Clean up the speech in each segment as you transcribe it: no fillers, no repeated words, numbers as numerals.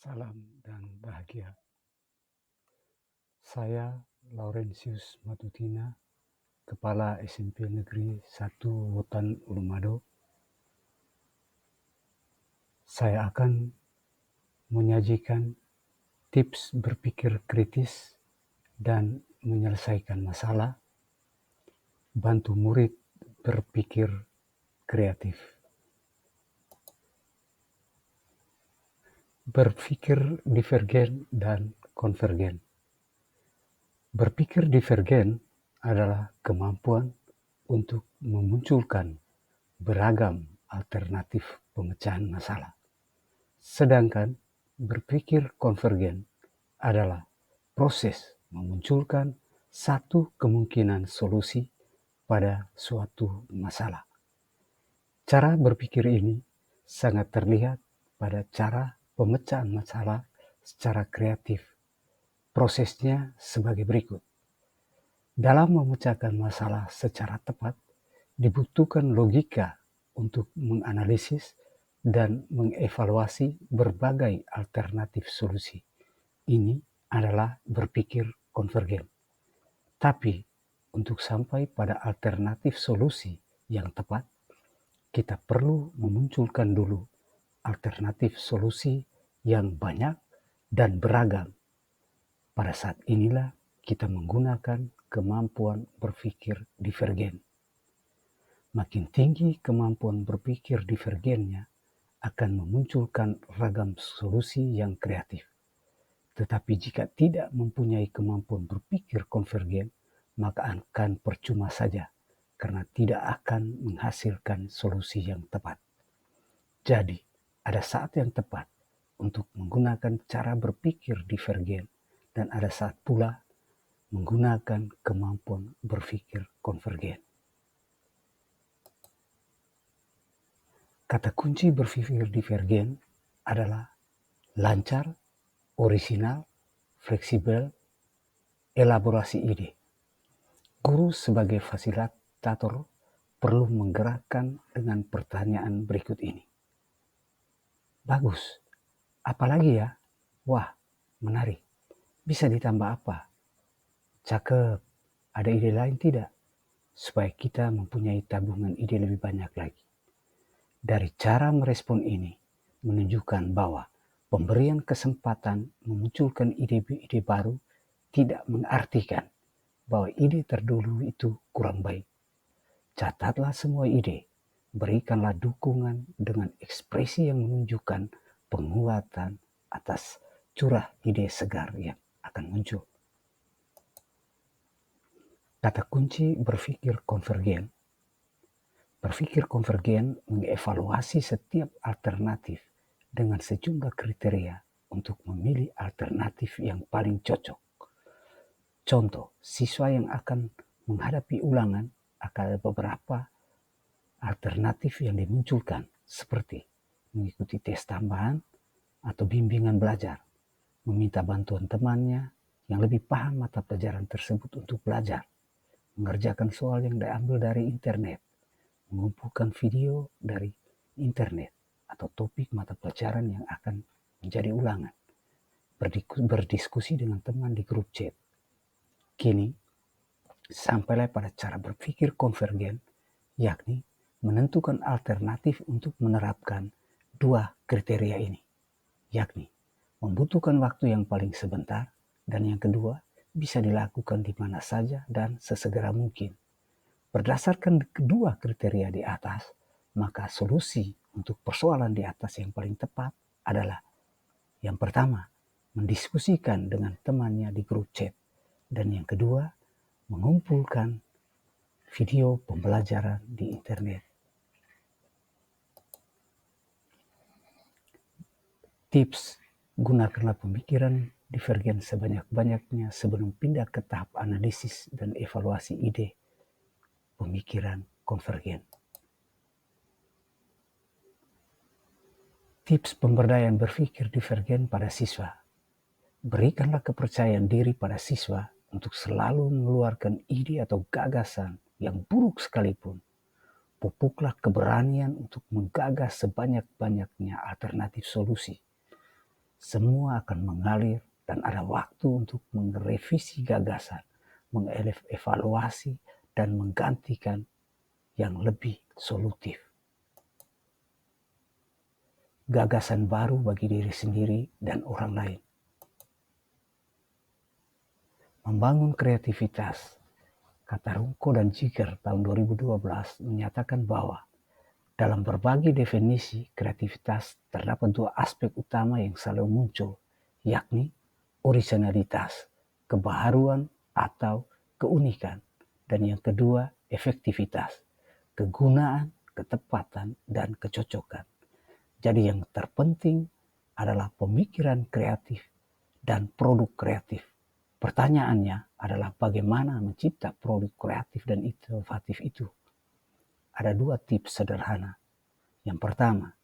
Salam dan bahagia. Saya Laurentius Matutina, Kepala SMP Negeri 1 Wotan Ulumado. Saya akan menyajikan tips berpikir kritis dan menyelesaikan masalah, bantu murid berpikir kreatif. Berpikir divergen dan konvergen. Berpikir divergen adalah kemampuan untuk memunculkan beragam alternatif pemecahan masalah. Sedangkan berpikir konvergen adalah proses memunculkan satu kemungkinan solusi pada suatu masalah. Cara berpikir ini sangat terlihat pada cara pemecahan masalah secara kreatif. Prosesnya sebagai berikut. Dalam memecahkan masalah secara tepat, dibutuhkan logika untuk menganalisis dan mengevaluasi berbagai alternatif solusi. Ini adalah berpikir konvergen. Tapi, untuk sampai pada alternatif solusi yang tepat, kita perlu memunculkan dulu alternatif solusi yang banyak dan beragam. Pada saat inilah kita menggunakan kemampuan berpikir divergen. Makin tinggi kemampuan berpikir divergennya akan memunculkan ragam solusi yang kreatif. Tetapi jika tidak mempunyai kemampuan berpikir konvergen, maka akan percuma saja karena tidak akan menghasilkan solusi yang tepat. Jadi, ada saat yang tepat untuk menggunakan cara berpikir divergen dan ada saat pula menggunakan kemampuan berpikir konvergen. Kata kunci berpikir divergen adalah lancar, orisinal, fleksibel, elaborasi ide. Guru sebagai fasilitator perlu menggerakkan dengan pertanyaan berikut ini. Bagus, apalagi ya? Wah, menarik. Bisa ditambah apa? Cakep, ada ide lain tidak? Supaya kita mempunyai tabungan ide lebih banyak lagi. Dari cara merespon ini, menunjukkan bahwa pemberian kesempatan memunculkan ide-ide baru tidak mengartikan bahwa ide terdahulu itu kurang baik. Catatlah semua ide, berikanlah dukungan dengan ekspresi yang menunjukkan penguatan atas curah ide segar yang akan muncul. Kata kunci berpikir konvergen. Berpikir konvergen mengevaluasi setiap alternatif dengan sejumlah kriteria untuk memilih alternatif yang paling cocok. Contoh, siswa yang akan menghadapi ulangan akan ada beberapa alternatif yang dimunculkan seperti mengikuti tes tambahan atau bimbingan belajar, meminta bantuan temannya yang lebih paham mata pelajaran tersebut untuk belajar, mengerjakan soal yang diambil dari internet, mengumpulkan video dari internet atau topik mata pelajaran yang akan menjadi ulangan, berdiskusi dengan teman di grup chat. Kini, sampailah pada cara berpikir konvergen, yakni menentukan alternatif untuk menerapkan dua kriteria ini, yakni membutuhkan waktu yang paling sebentar dan yang kedua bisa dilakukan di mana saja dan sesegera mungkin. Berdasarkan kedua kriteria di atas, maka solusi untuk persoalan di atas yang paling tepat adalah yang pertama, mendiskusikan dengan temannya di grup chat dan yang kedua, mengumpulkan video pembelajaran di internet. Tips, gunakanlah pemikiran divergen sebanyak-banyaknya sebelum pindah ke tahap analisis dan evaluasi ide pemikiran konvergen. Tips pemberdayaan berpikir divergen pada siswa. Berikanlah kepercayaan diri pada siswa untuk selalu mengeluarkan ide atau gagasan yang buruk sekalipun. Pupuklah keberanian untuk menggagas sebanyak-banyaknya alternatif solusi. semua akan mengalir dan ada waktu untuk merevisi gagasan, mengevaluasi, dan menggantikan yang lebih solutif. Gagasan baru bagi diri sendiri dan orang lain. Membangun kreativitas. Kata Runko dan Ziegler tahun 2012 menyatakan bahwa dalam berbagai definisi kreativitas terdapat dua aspek utama yang selalu muncul, yakni originalitas, kebaharuan atau keunikan, dan yang kedua efektivitas, kegunaan, ketepatan, dan kecocokan. Jadi yang terpenting adalah pemikiran kreatif dan produk kreatif. Pertanyaannya adalah bagaimana mencipta produk kreatif dan inovatif itu. Ada dua tips sederhana. Yang pertama,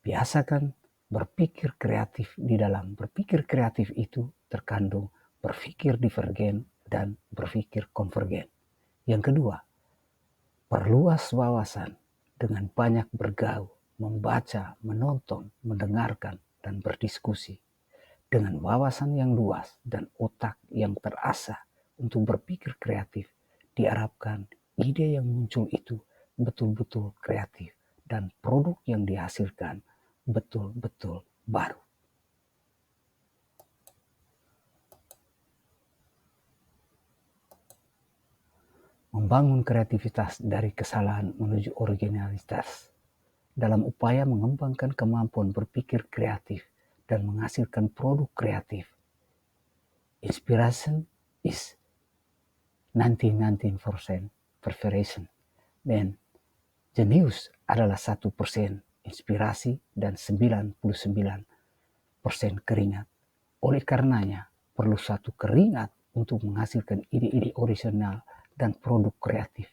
biasakan berpikir kreatif. Di dalam berpikir kreatif itu terkandung berpikir divergen dan berpikir konvergen. Yang kedua, perluas wawasan dengan banyak bergaul, membaca, menonton, mendengarkan, dan berdiskusi. Dengan wawasan yang luas dan otak yang terasah untuk berpikir kreatif, diharapkan ide yang muncul itu betul-betul kreatif dan produk yang dihasilkan betul-betul baru. Membangun kreativitas dari kesalahan menuju originalitas dalam upaya mengembangkan kemampuan berpikir kreatif dan menghasilkan produk kreatif. Inspiration is 19% preparation dan jenius adalah 1% inspirasi dan 99% keringat. Oleh karenanya, perlu satu keringat untuk menghasilkan ide-ide original dan produk kreatif.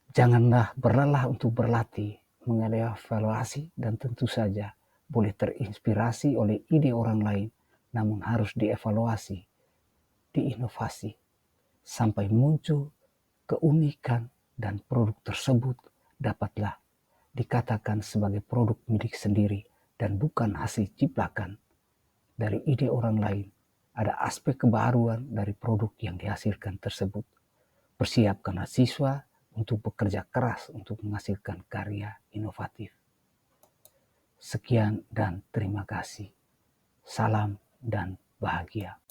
Janganlah berlelah untuk berlatih, mengevaluasi, dan tentu saja boleh terinspirasi oleh ide orang lain, namun harus dievaluasi, diinovasi, sampai muncul keunikan dan produk tersebut dapatlah dikatakan sebagai produk milik sendiri dan bukan hasil ciplakan dari ide orang lain. Ada aspek kebaruan dari produk yang dihasilkan tersebut. Persiapkanlah siswa untuk bekerja keras untuk menghasilkan karya inovatif. Sekian dan terima kasih. Salam dan bahagia.